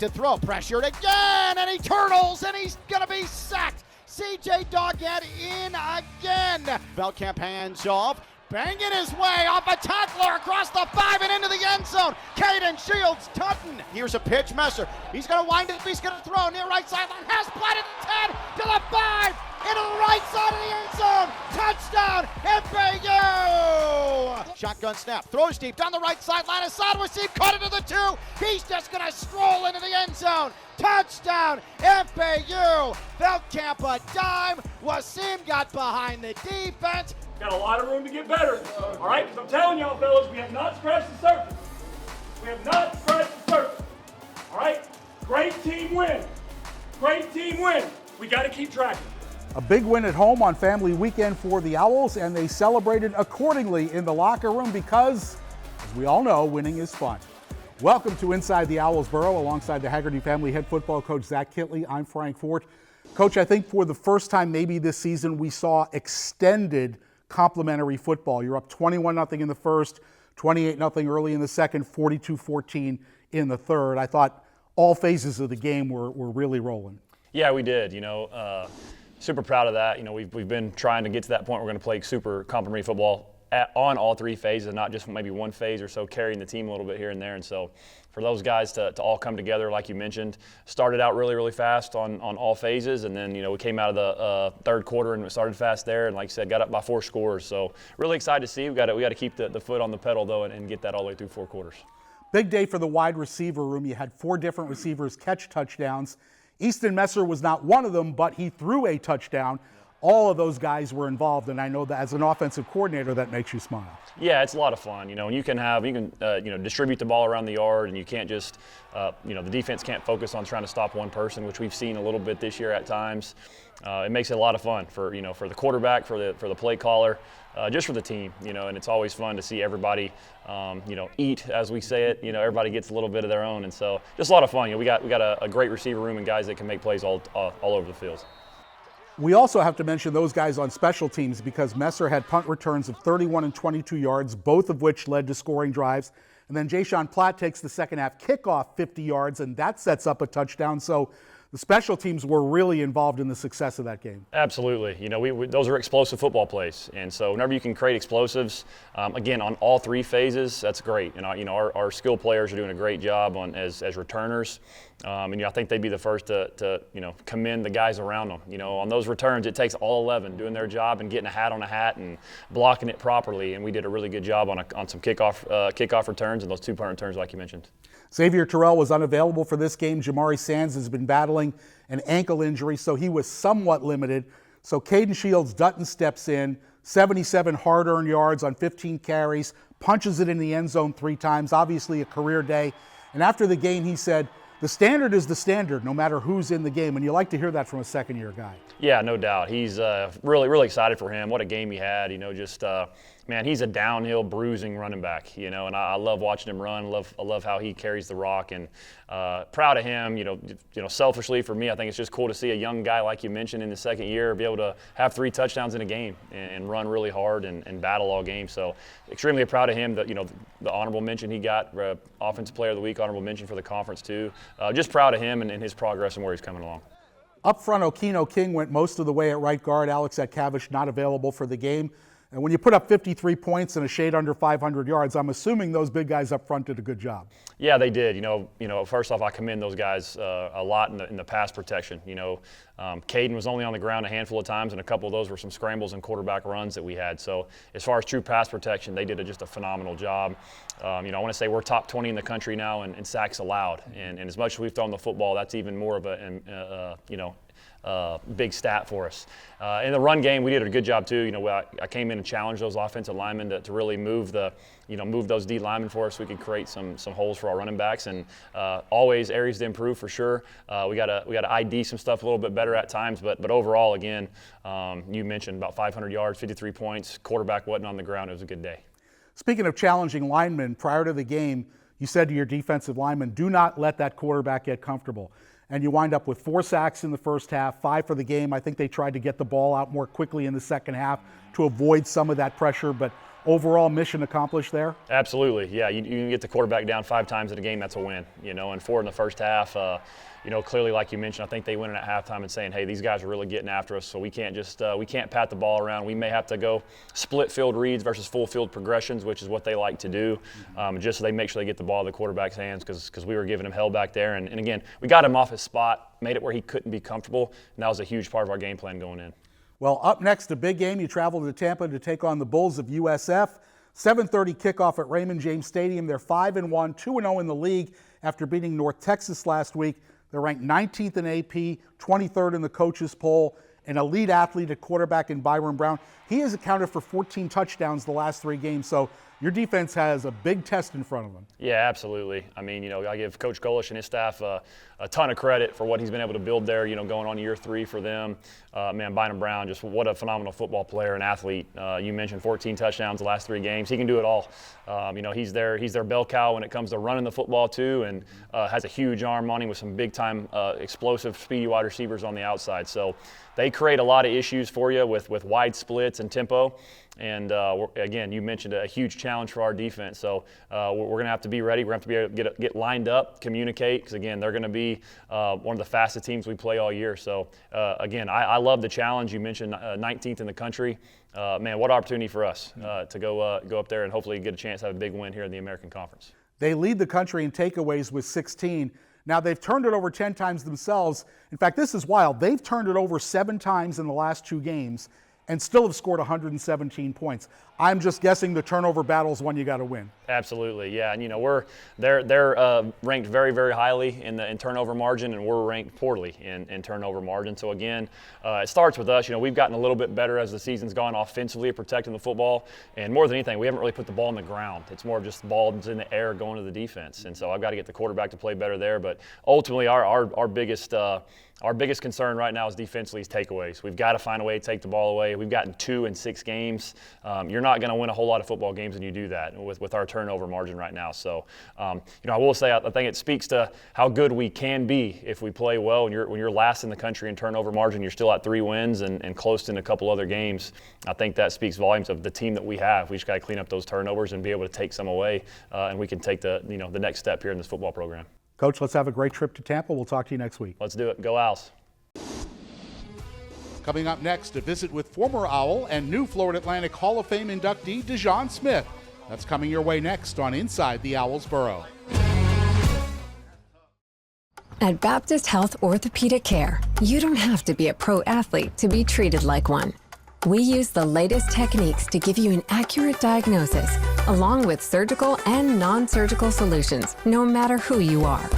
to throw, pressured again, and he turtles, and he's going to be sacked. C.J. Doghead in again. Veldkamp hands off, banging his way off a tackler across the 5 and into the end zone. Caden Shields, Tutton. Here's a pitch, Messer. He's going to wind it, he's going to throw near right sideline. Has planted the 10 to the 5, into the right side of the end zone. Touchdown, FAU! Shotgun snap, throws deep down the right sideline. Assad Wasim caught it to the 2. He's just going to stroll into the end zone. Touchdown, FAU! Veldkamp a dime. Wasim got behind the defense. Got a lot of room to get better, all right? Because I'm telling y'all, fellas, we have not scratched the surface. We have not scratched the surface, all right? Great team win. Great team win. We got to keep tracking. A big win at home on family weekend for the Owls, and they celebrated accordingly in the locker room because, as we all know, winning is fun. Welcome to Inside the Owls Burrow, alongside the Haggerty family head football coach Zach Kitley. I'm Frank Fort. Coach, I think for the first time maybe this season we saw extended complementary football. You're up 21-0 in the first, 28-0 early in the second, 42-14 in the third. I thought all phases of the game were really rolling. Yeah, we did. Super proud of that. We've been trying to get to that point. We're going to play super complementary football on all three phases, not just maybe one phase or so, carrying the team a little bit here and there. And so for those guys to all come together, like you mentioned, started out really, really fast on all phases. And then, we came out of the third quarter and started fast there. And like you said, got up by 4 scores. So really excited to see. We got to keep the foot on the pedal, though, and get that all the way through 4 quarters. Big day for the wide receiver room. You had 4 different receivers catch touchdowns. Easton Messer was not one of them, but he threw a touchdown. All of those guys were involved, and I know that as an offensive coordinator, that makes you smile. Yeah, it's a lot of fun. And you can distribute the ball around the yard, and you can't just, the defense can't focus on trying to stop one person, which we've seen a little bit this year at times. It makes it a lot of fun for the quarterback, for the play caller, just for the team. And it's always fun to see everybody, eat, as we say it. Everybody gets a little bit of their own, and so just a lot of fun. We got a great receiver room and guys that can make plays all over the field. We also have to mention those guys on special teams because Messer had punt returns of 31 and 22 yards, both of which led to scoring drives. And then Jayshon Platt takes the second half kickoff 50 yards, and that sets up a touchdown. So the special teams were really involved in the success of that game. Absolutely. Those are explosive football plays. And so whenever you can create explosives, again, on all 3 phases, that's great. And, our skill players are doing a great job as returners. And I think they'd be the first to commend the guys around them. On those returns, it takes all 11 doing their job and getting a hat on a hat and blocking it properly. And we did a really good job on some kickoff returns and those 2 punt returns, like you mentioned. Xavier Terrell was unavailable for this game. Jamari Sands has been battling an ankle injury, so he was somewhat limited. So Caden Shields Dutton steps in, 77 hard-earned yards on 15 carries, punches it in the end zone 3 times, obviously a career day. And after the game, he said, the standard is the standard, no matter who's in the game. And you like to hear that from a second-year guy. Yeah, no doubt. He's really, really excited for him. What a game he had. Man, he's a downhill bruising running back, and I love watching him run. I love how he carries the rock, and proud of him. Selfishly for me, I think it's just cool to see a young guy like you mentioned in the second year be able to have 3 touchdowns in a game and run really hard and battle all game. So extremely proud of him. That the honorable mention he got, Offensive Player of the Week, honorable mention for the conference too. Just proud of him and his progress and where he's coming along. Up front, Okino King went most of the way at right guard. Alex Atkavish not available for the game. And when you put up 53 points and a shade under 500 yards, I'm assuming those big guys up front did a good job. Yeah, they did. First off, I commend those guys a lot in the pass protection. Caden was only on the ground a handful of times, and a couple of those were some scrambles and quarterback runs that we had. So as far as true pass protection, they did just a phenomenal job. I want to say we're top 20 in the country now in sacks allowed. And as much as we've thrown the football, that's even more of big stat for us. In the run game, we did a good job too. I came in and challenged those offensive linemen to really move those D linemen for us so we could create some holes for our running backs, and always areas to improve for sure. We got to ID some stuff a little bit better at times, but overall, again, you mentioned about 500 yards, 53 points, quarterback wasn't on the ground. It was a good day. Speaking of challenging linemen, prior to the game, you said to your defensive linemen, do not let that quarterback get comfortable. And you wind up with 4 sacks in the first half, 5 for the game. I think they tried to get the ball out more quickly in the second half to avoid some of that pressure. But overall mission accomplished there? Absolutely, yeah. You can get the quarterback down 5 times in a game, that's a win, and 4 in the first half. Clearly, like you mentioned, I think they went in at halftime and saying, hey, these guys are really getting after us, so we can't just we can't pat the ball around. We may have to go split field reads versus full field progressions, which is what they like to do, just so they make sure they get the ball in the quarterback's hands, because we were giving him hell back there. And again, we got him off his spot, made it where he couldn't be comfortable, and that was a huge part of our game plan going in. Well, up next, a big game. You travel to Tampa to take on the Bulls of USF. 7:30 kickoff at Raymond James Stadium. They're 5-1, 2-0 in the league after beating North Texas last week. They're ranked 19th in AP, 23rd in the coaches poll. An elite athlete at quarterback in Byron Brown. He has accounted for 14 touchdowns the last 3 games, so your defense has a big test in front of them. Yeah, absolutely. I mean, I give Coach Golish and his staff a ton of credit for what he's been able to build there, going on year 3 for them. Byron Brown, just what a phenomenal football player and athlete. You mentioned 14 touchdowns the last 3 games. He can do it all. He's their bell cow when it comes to running the football too, and has a huge arm on him with some big-time explosive, speedy wide receivers on the outside. So they create a lot of issues for you with wide splits and tempo. And again, you mentioned a huge challenge for our defense. So we're going to have to be ready. We're going to have to be able to get lined up, communicate, because again, they're going to be one of the fastest teams we play all year. So again, I love the challenge. You mentioned 19th in the country. Man, what opportunity for us to go up there and hopefully get a chance to have a big win here in the American Conference. They lead the country in takeaways with 16. Now, they've turned it over 10 times themselves. In fact, this is wild. They've turned it over 7 times in the last 2 games and still have scored 117 points. I'm just guessing the turnover battle is one you got to win. Absolutely, yeah. And they're ranked very, very highly in turnover margin, and we're ranked poorly in turnover margin. So again, it starts with us. We've gotten a little bit better as the season's gone offensively at protecting the football, and more than anything, we haven't really put the ball on the ground. It's more of just the ball's in the air going to the defense, and so I've got to get the quarterback to play better there. But ultimately, our biggest concern right now is defensively is takeaways. We've got to find a way to take the ball away. We've gotten 2 in 6 games. You're not going to win a whole lot of football games when you do that with our turnover margin right now. So, I will say I think it speaks to how good we can be if we play well. When you're last in the country in turnover margin, you're still at 3 wins and close in a couple other games. I think that speaks volumes of the team that we have. We just got to clean up those turnovers and be able to take some away, and we can take the next step here in this football program. Coach, let's have a great trip to Tampa. We'll talk to you next week. Let's do it. Go Owls. Coming up next, a visit with former Owl and new Florida Atlantic Hall of Fame inductee DeJon Smith. That's coming your way next on Inside the Owls Burrow. At Baptist Health Orthopedic Care, you don't have to be a pro athlete to be treated like one. We use the latest techniques to give you an accurate diagnosis, along with surgical and non-surgical solutions, no matter who you are.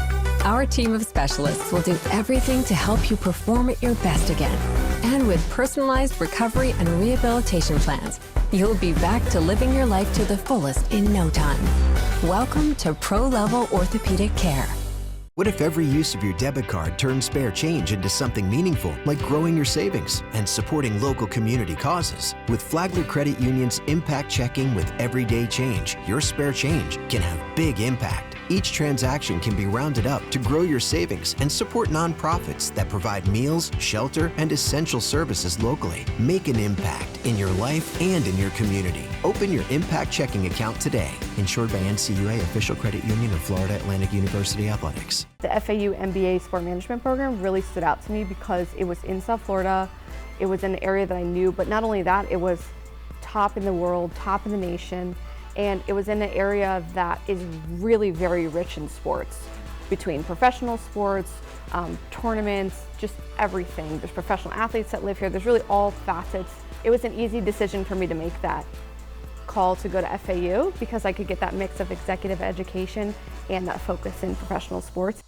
Our team of specialists will do everything to help you perform at your best again. And with personalized recovery and rehabilitation plans, you'll be back to living your life to the fullest in no time. Welcome to Pro-Level Orthopedic Care. What if every use of your debit card turns spare change into something meaningful, like growing your savings and supporting local community causes? With Flagler Credit Union's Impact Checking with Everyday Change, your spare change can have big impact. Each transaction can be rounded up to grow your savings and support nonprofits that provide meals, shelter, and essential services locally. Make an impact in your life and in your community. Open your Impact Checking account today. Insured by NCUA, official credit union of Florida Atlantic University Athletics. The FAU MBA Sport Management program really stood out to me because it was in South Florida. It was an area that I knew, but not only that, it was top in the world, top in the nation. And it was in an area that is really very rich in sports, between professional sports, tournaments, just everything. There's professional athletes that live here. There's really all facets. It was an easy decision for me to make that call to go to FAU because I could get that mix of executive education and that focus in professional sports.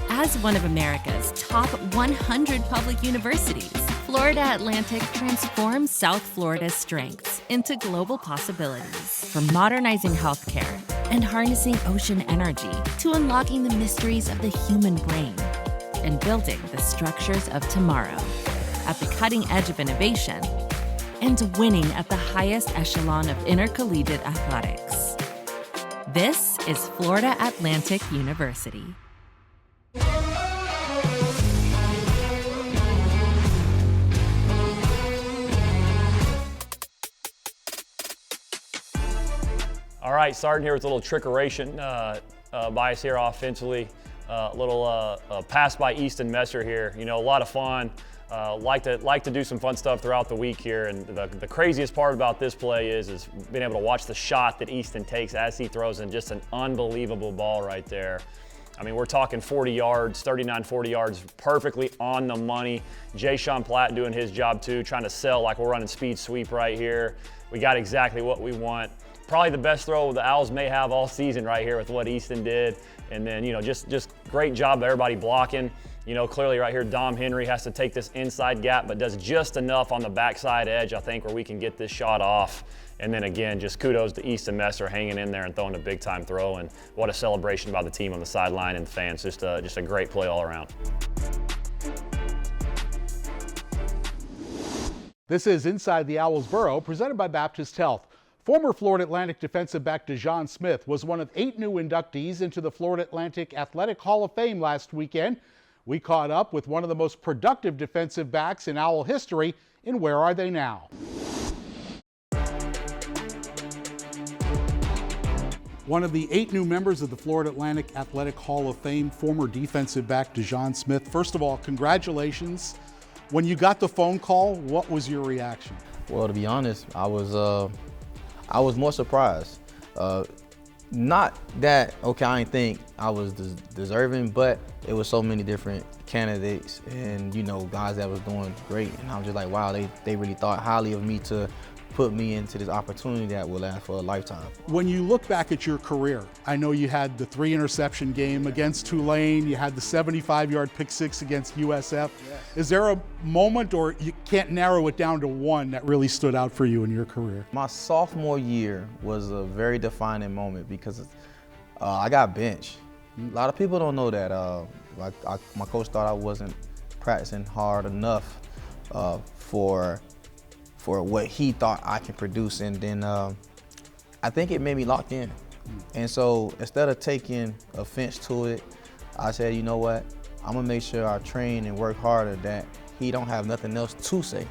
As one of America's top 100 public universities, Florida Atlantic transforms South Florida's strengths into global possibilities. From modernizing healthcare and harnessing ocean energy to unlocking the mysteries of the human brain and building the structures of tomorrow. At the cutting edge of innovation and winning at the highest echelon of intercollegiate athletics. This is Florida Atlantic University. right, starting here with a little trickeration bias here offensively. Little pass by Easton Messer here. You know, a lot of fun. Like to do some fun stuff throughout the week here. And the craziest part about this play is being able to watch the shot that Easton takes as he throws in. Just an unbelievable ball right there. I mean, we're talking 40 yards, 39, 40 yards, perfectly on the money. Jay Sean Platt doing his job too, trying to sell like we're running speed sweep right here. We got exactly what we want. Probably the best throw the Owls may have all season right here with what Easton did. And then, you know, just great job of everybody blocking. You know, clearly right here, Dom Henry has to take this inside gap, but does just enough on the backside edge, I think, where we can get this shot off. And then again, just kudos to Easton Messer hanging in there and throwing a big-time throw. And what a celebration by the team on the sideline and the fans. Just a great play all around. This is Inside the Owls Burrow, presented by Baptist Health. Former Florida Atlantic defensive back DeJon Smith was one of 8 new inductees into the Florida Atlantic Athletic Hall of Fame last weekend. We caught up with one of the most productive defensive backs in Owl history in Where Are They Now? One of the 8 new members of the Florida Atlantic Athletic Hall of Fame, former defensive back DeJon Smith. First of all, congratulations. When you got the phone call, what was your reaction? Well, to be honest, I was more surprised. Not that, okay, I didn't think I was deserving, but it was so many different candidates and, you know, guys that was doing great. And I'm just like, wow, they really thought highly of me to put me into this opportunity that will last for a lifetime. When you look back at your career, I know you had the 3-interception game against Tulane, you had the 75-yard pick six against USF. Yes. Is there a moment, or you can't narrow it down to one, that really stood out for you in your career? My sophomore year was a very defining moment because I got benched. A lot of people don't know that. My coach thought I wasn't practicing hard enough for what he thought I could produce, and then I think it made me locked in. And so instead of taking offense to it, I said, you know what, I'm gonna make sure I train and work harder that he don't have nothing else to say.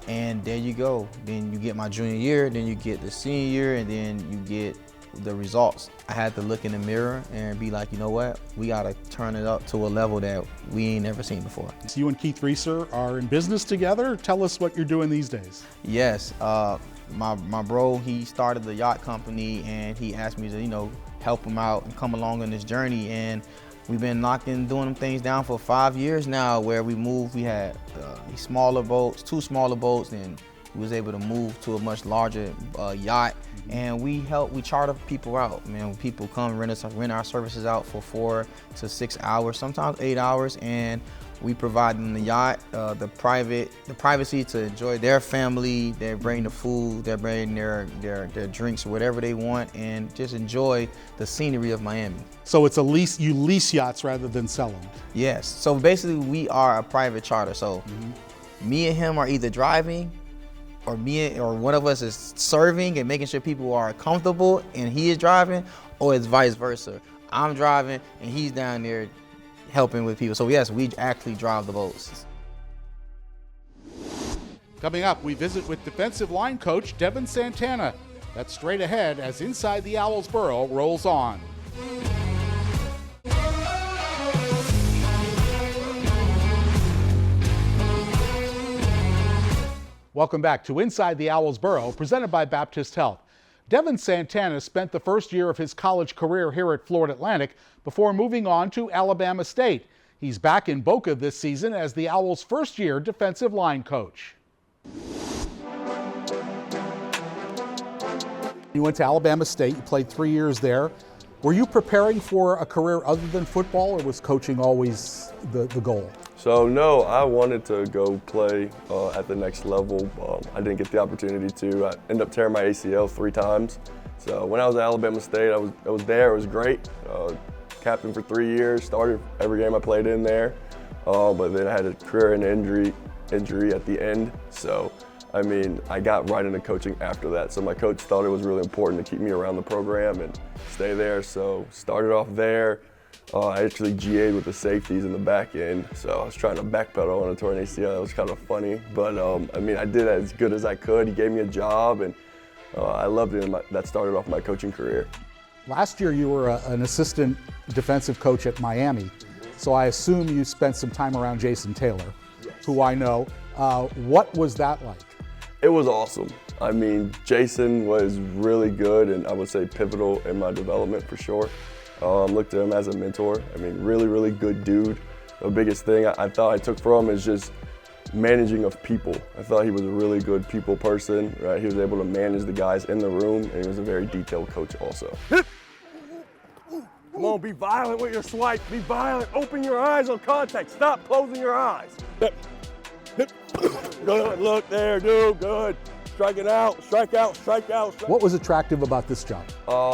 And there you go. Then you get my junior year, then you get the senior year, and then you get the results. I had to look in the mirror and be like, you know what, we gotta turn it up to a level that we ain't never seen before. So you and Keith Reeser are in business together. Tell us what you're doing these days. Yes, my bro, he started the yacht company and he asked me to, you know, help him out and come along on this journey. And we've been doing them things down for 5 years now, where we moved. We had smaller boats, 2 smaller boats, and we was able to move to a much larger yacht, and we charter people out. Man, when people come rent our services out for 4 to 6 hours, sometimes 8 hours, and we provide them the yacht, the privacy to enjoy their family. They bring the food, they bring their drinks, whatever they want, and just enjoy the scenery of Miami. So it's you lease yachts rather than sell them? Yes. So basically, we are a private charter. So me and him are either driving, or one of us is serving and making sure people are comfortable and he is driving, or it's vice versa. I'm driving and he's down there helping with people. So yes, we actually drive the boats. Coming up, we visit with defensive line coach Devin Santana. That's straight ahead as Inside the Owls Burrow rolls on. Welcome back to Inside the Owls Burrow, presented by Baptist Health. Devin Santana spent the first year of his college career here at Florida Atlantic before moving on to Alabama State. He's back in Boca this season as the Owls' first-year defensive line coach. You went to Alabama State, you played 3 years there. Were you preparing for a career other than football, or was coaching always the goal? So no, I wanted to go play at the next level. I didn't get the opportunity to. I ended up tearing my ACL 3 times. So when I was at Alabama State, I was there. It was great. Captain for 3 years. Started every game I played in there. But then I had a career-ending injury at the end. So I mean, I got right into coaching after that. So my coach thought it was really important to keep me around the program and stay there. So started off there. I actually GA'd with the safeties in the back end, so I was trying to backpedal on a torn ACL. It was kind of funny, but I mean, I did as good as I could. He gave me a job, and I loved it, and that started off my coaching career. Last year you were an assistant defensive coach at Miami, so I assume you spent some time around Jason Taylor, who I know. What was that like? It was awesome. I mean, Jason was really good and I would say pivotal in my development for sure. Looked at him as a mentor. I mean, really, really good dude. The biggest thing I thought I took from him is just managing of people. I thought he was a really good people person, right? He was able to manage the guys in the room, and he was a very detailed coach also. Come on, be violent with your swipe. Be violent. Open your eyes on contact. Stop closing your eyes. Good, look there, dude, good. Striking out, strike out, strike out. What was attractive about this job?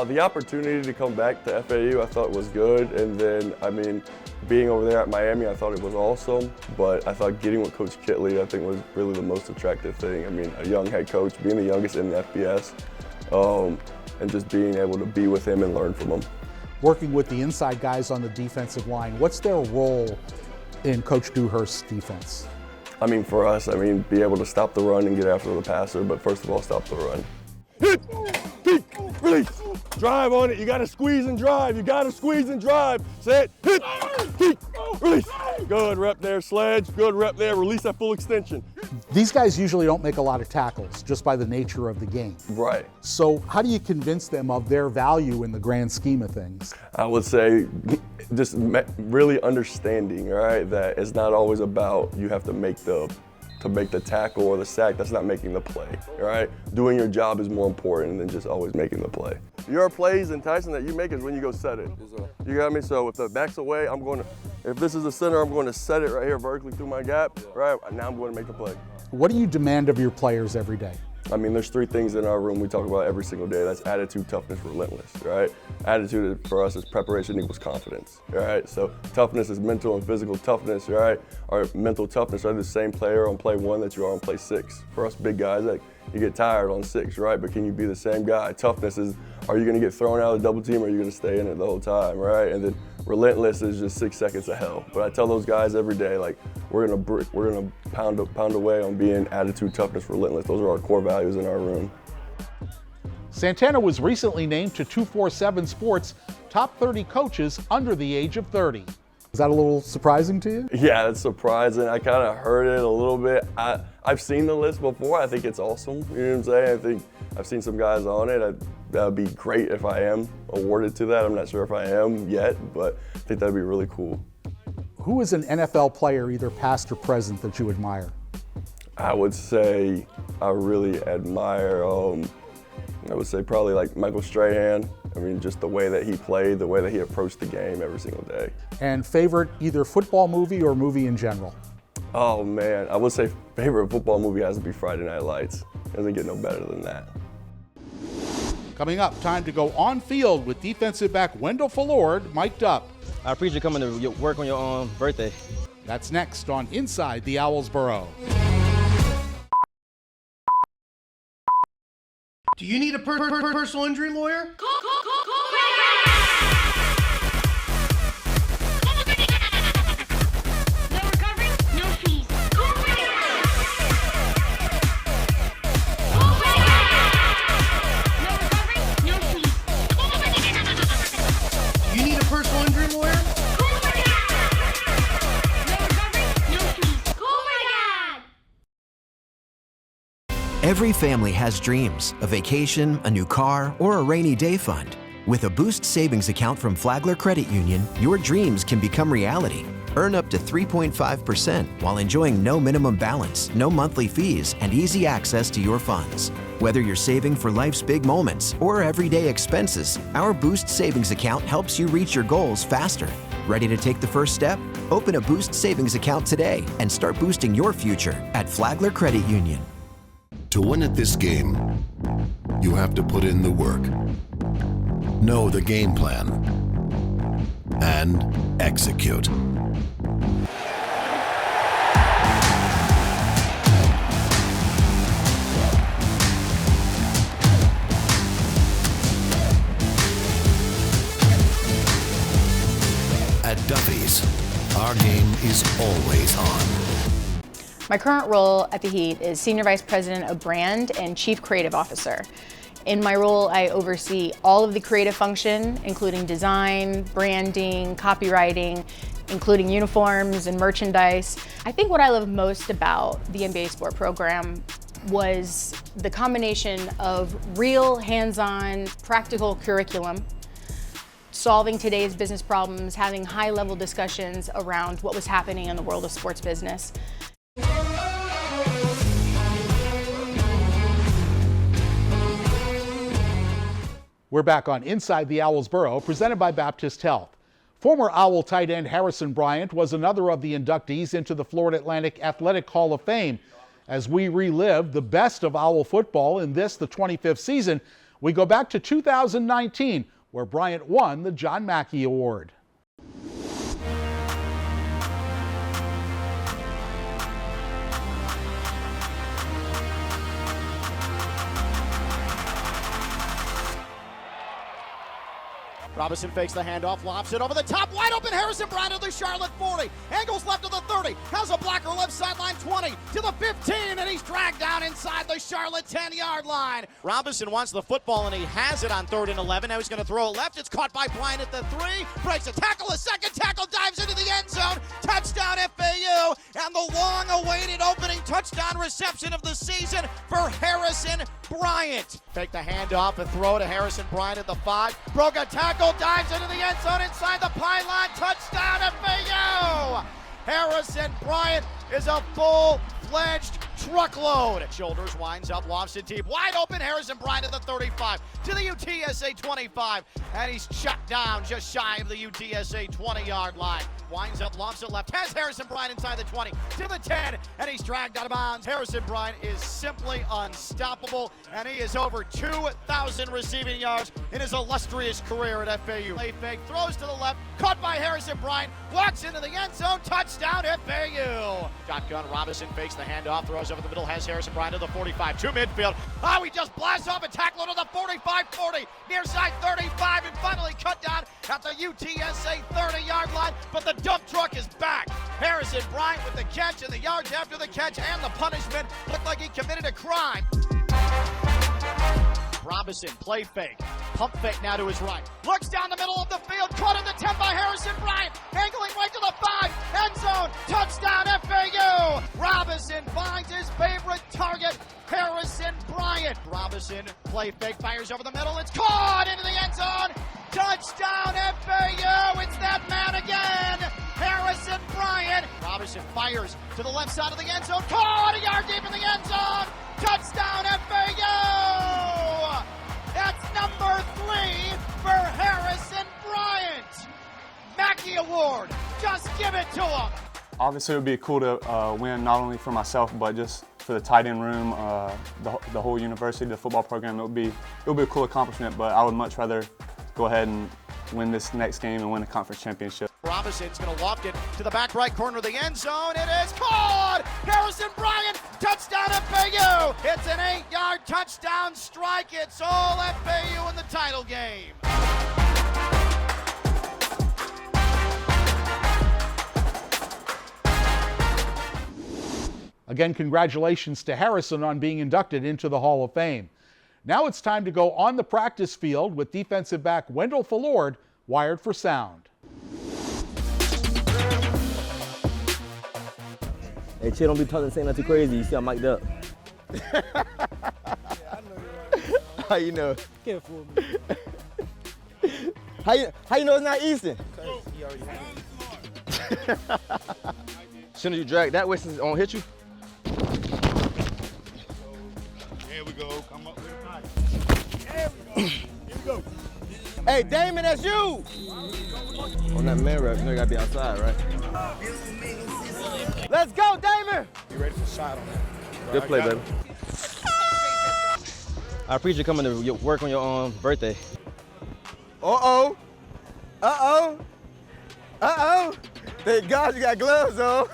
The opportunity to come back to FAU I thought was good, and then, I mean, being over there at Miami, I thought it was awesome, but I thought getting with Coach Kitley, I think, was really the most attractive thing. I mean, a young head coach, being the youngest in the FBS, and just being able to be with him and learn from him. Working with the inside guys on the defensive line, what's their role in Coach Dewhurst's defense? I mean, for us, I mean, be able to stop the run and get after the passer, but first of all, stop the run. Hit, peek, release, drive on it. You got to squeeze and drive. You got to squeeze and drive. Set, hit, peek, release. Good rep there, Sledge. Good rep there. Release that full extension. These guys usually don't make a lot of tackles just by the nature of the game. Right. So how do you convince them of their value in the grand scheme of things? I would say just really understanding, right, that it's not always about you have to make the tackle or the sack. That's not making the play, right? Doing your job is more important than just always making the play. Your plays and Tyson that you make is when you go set it. You got me? So if the back's away, if this is the center, I'm going to set it right here vertically through my gap, right? Now I'm going to make the play. What do you demand of your players every day? I mean, there's three things in our room we talk about every single day. That's attitude, toughness, relentless, right? Attitude for us is preparation equals confidence, right? So toughness is mental and physical toughness, right? Or mental toughness, are the same player on play 1 that you are on play 6. For us big guys, like, you get tired on 6, right? But can you be the same guy? Toughness is, are you gonna get thrown out of the double team or are you gonna stay in it the whole time, right? And then relentless is just 6 seconds of hell. But I tell those guys every day, like, we're gonna pound away on being attitude, toughness, relentless. Those are our core values in our room. Santana was recently named to 247 Sports top 30 coaches under the age of 30. Is that a little surprising to you? Yeah, it's surprising. I kind of heard it a little bit. I've seen the list before. I think it's awesome. You know what I'm saying? I think I've seen some guys on it. That would be great if I am awarded to that. I'm not sure if I am yet, but I think that'd be really cool. Who is an NFL player, either past or present, that you admire? I would say I really admire, I would say probably like Michael Strahan. I mean, just the way that he played, the way that he approached the game every single day. And favorite either football movie or movie in general? Oh man, I would say favorite football movie has to be Friday Night Lights. Doesn't get no better than that. Coming up, time to go on field with defensive back Wendell Fullord mic'd up. I appreciate you coming to work on your birthday. That's next on Inside the Owls Burrow. Do you need a personal injury lawyer? Every family has dreams, a vacation, a new car, or a rainy day fund. With a Boost Savings account from Flagler Credit Union, your dreams can become reality. Earn up to 3.5% while enjoying no minimum balance, no monthly fees, and easy access to your funds. Whether you're saving for life's big moments or everyday expenses, our Boost Savings account helps you reach your goals faster. Ready to take the first step? Open a Boost Savings account today and start boosting your future at Flagler Credit Union. To win at this game, you have to put in the work, know the game plan, and execute. At Duffy's, our game is always on. My current role at the Heat is Senior Vice President of Brand and Chief Creative Officer. In my role, I oversee all of the creative function, including design, branding, copywriting, including uniforms and merchandise. I think what I love most about the MBA Sport program was the combination of real hands-on practical curriculum, solving today's business problems, having high-level discussions around what was happening in the world of sports business. We're back on Inside the Owls Burrow, presented by Baptist Health. Former Owl tight end Harrison Bryant was another of the inductees into the Florida Atlantic Athletic Hall of Fame. As we relive the best of Owl football in this, the 25th season, we go back to 2019, where Bryant won the John Mackey Award. Robinson fakes the handoff, lobs it over the top, wide open Harrison Bryant to the Charlotte 40, angles left to the 30, has a blocker left sideline 20, to the 15, and he's dragged down inside the Charlotte 10-yard line. Robinson wants the football, and he has it on 3rd and 11. Now he's going to throw it left. It's caught by Bryant at the 3, breaks a tackle, a second tackle, dives into the end zone, touchdown FAU, and the long-awaited opening touchdown reception of the season for Harrison Bryant. Fake the handoff and throw to Harrison Bryant at the 5, broke a tackle, dives into the end zone inside the pylon, touchdown FAU! Harrison Bryant is a full-fledged truckload. Shoulders, winds up, lofts it deep, wide open Harrison Bryant at the 35, to the UTSA 25, and he's shut down just shy of the UTSA 20-yard line. Winds up, lofts it left, has Harrison Bryant inside the 20, to the 10, and he's dragged out of bounds. Harrison Bryant is simply unstoppable, and he is over 2,000 receiving yards in his illustrious career at FAU. Play fake, throws to the left, caught by Harrison Bryant, walks into the end zone, touchdown FAU. Shotgun, Robinson fakes the handoff, throws over the middle, has Harrison Bryant to the 45, to midfield. Oh, he just blasts off a tackle to the 45-40, near side 35, and finally cut down at the UTSA 30-yard line, but the dump truck is back. Harrison Bryant with the catch and the yards after the catch and the punishment. Looked like he committed a crime. Robinson, play fake, pump fake now to his right. Looks down the middle of the field, caught in the 10 by Harrison Bryant, angling right to the 5, end zone, touchdown FAU! Robinson finds his favorite target, Harrison Bryant. Robinson, play fake, fires over the middle, it's caught into the end zone, touchdown FAU! It's that man again, Harrison Bryant. Robinson fires to the left side of the end zone, caught a yard deep in the end zone, touchdown FAU! That's number 3 for Harrison Bryant. Mackey Award, just give it to him. Obviously, it would be cool to win not only for myself, but just for the tight end room, the whole university, the football program. It would be a cool accomplishment, but I would much rather go ahead and win this next game and win a conference championship. Robinson's going to loft it to the back right corner of the end zone. It is caught! Harrison Bryant, touchdown FAU! It's an 8-yard touchdown strike. It's all FAU in the title game. Again, congratulations to Harrison on being inducted into the Hall of Fame. Now it's time to go on the practice field with defensive back Wendell Fallord, wired for sound. Hey, chill, don't be talking, saying nothing crazy. You see I'm mic'd up. How you know? Can't fool me. How you know it's not Easton? He already had it. As soon as you drag that way, since it's gonna hit you. There we go. Come up with a knife. There we go. Here we go. Hey, Damon, that's you! On that man rep, you know you gotta be outside, right? Let's go, Damon! You ready for the shot on that? Good play, baby. I appreciate you coming to work on your birthday. Uh-oh. Uh-oh. Uh-oh. Thank God you got gloves on.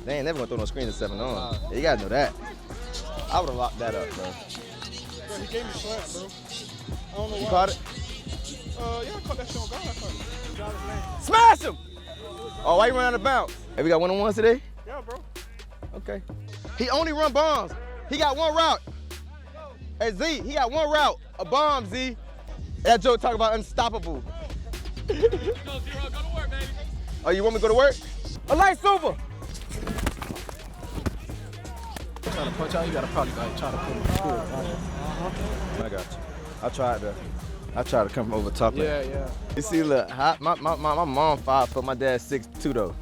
They ain't never gonna throw no screen at 7 on. Yeah, you gotta know that. I would've locked that up, bro. Bro, he gave me slant, bro. I don't know You why. caught it? Yeah, I caught that shit on God. I caught it. Smash him! Oh, why you run out of bounds? Hey, we got one-on-ones today? Yeah, bro. Okay. He only run bombs. He got one route. Hey, Z, he got one route. A bomb, Z. That Joe talk about unstoppable. Go, Zero. Go to work, baby. Oh, you want me to go to work? A light super. Trying to punch out, you gotta probably like try to put him through it. I got you. I try to come over top. Yeah. You see, look, my mom 5 foot, my dad 6'2" though.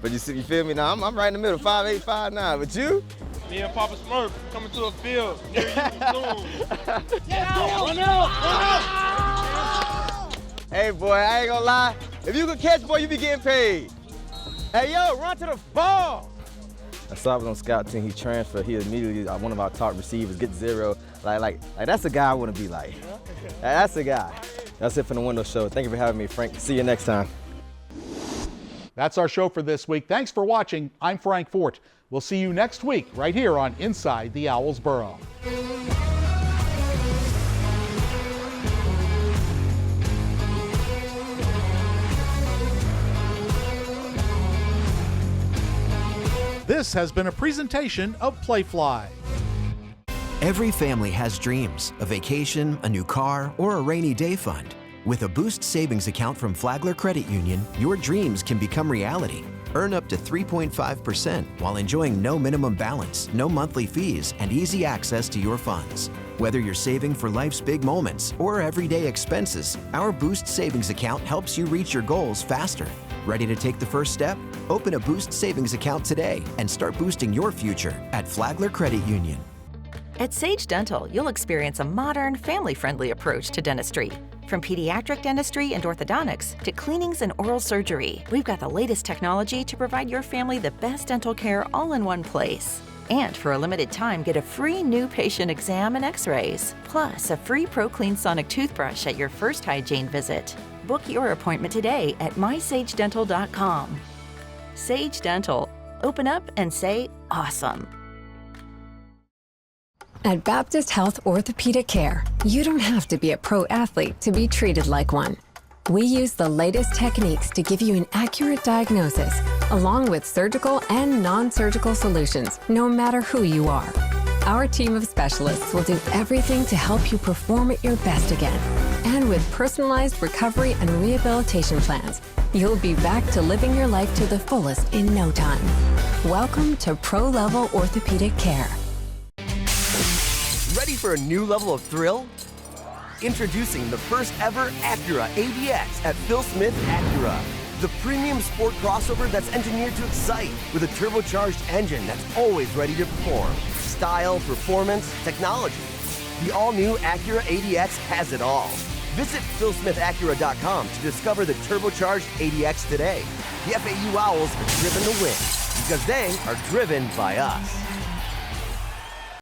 But you see, you feel me now? I'm right in the middle, 5'8", 5'9". But you? Me and Papa Smurf coming to a field near you soon. Get out! Run out! Hey, boy, I ain't gonna lie. If you could catch, boy, you be getting paid. Hey, yo, run to the ball! I saw I was on scout team. He transferred. He immediately, one of our top receivers, get 0. Like that's a guy I want to be like. That's a guy. That's it for the Window Show. Thank you for having me, Frank. See you next time. That's our show for this week. Thanks for watching. I'm Frank Fort. We'll see you next week right here on Inside the Owls Burrow. This has been a presentation of Playfly. Every family has dreams, a vacation, a new car, or a rainy day fund. With a Boost savings account from Flagler Credit Union, your dreams can become reality. Earn up to 3.5% while enjoying no minimum balance, no monthly fees, and easy access to your funds. Whether you're saving for life's big moments or everyday expenses, our Boost savings account helps you reach your goals faster. Ready to take the first step? Open a Boost savings account today and start boosting your future at Flagler Credit Union. At Sage Dental, you'll experience a modern, family-friendly approach to dentistry. From pediatric dentistry and orthodontics to cleanings and oral surgery, we've got the latest technology to provide your family the best dental care all in one place. And for a limited time, get a free new patient exam and x-rays, plus a free ProClean Sonic toothbrush at your first hygiene visit. Book your appointment today at mysagedental.com. Sage Dental. Open up and say awesome. At Baptist Health Orthopedic Care, you don't have to be a pro athlete to be treated like one. We use the latest techniques to give you an accurate diagnosis, along with surgical and non-surgical solutions, no matter who you are. Our team of specialists will do everything to help you perform at your best again. And with personalized recovery and rehabilitation plans, you'll be back to living your life to the fullest in no time. Welcome to Pro Level Orthopedic Care. Ready for a new level of thrill? Introducing the first ever Acura ADX at Phil Smith Acura. The premium sport crossover that's engineered to excite with a turbocharged engine that's always ready to perform. Style, performance, technology. The all-new Acura ADX has it all. Visit philsmithacura.com to discover the turbocharged ADX today. The FAU Owls are driven to win because they are driven by us.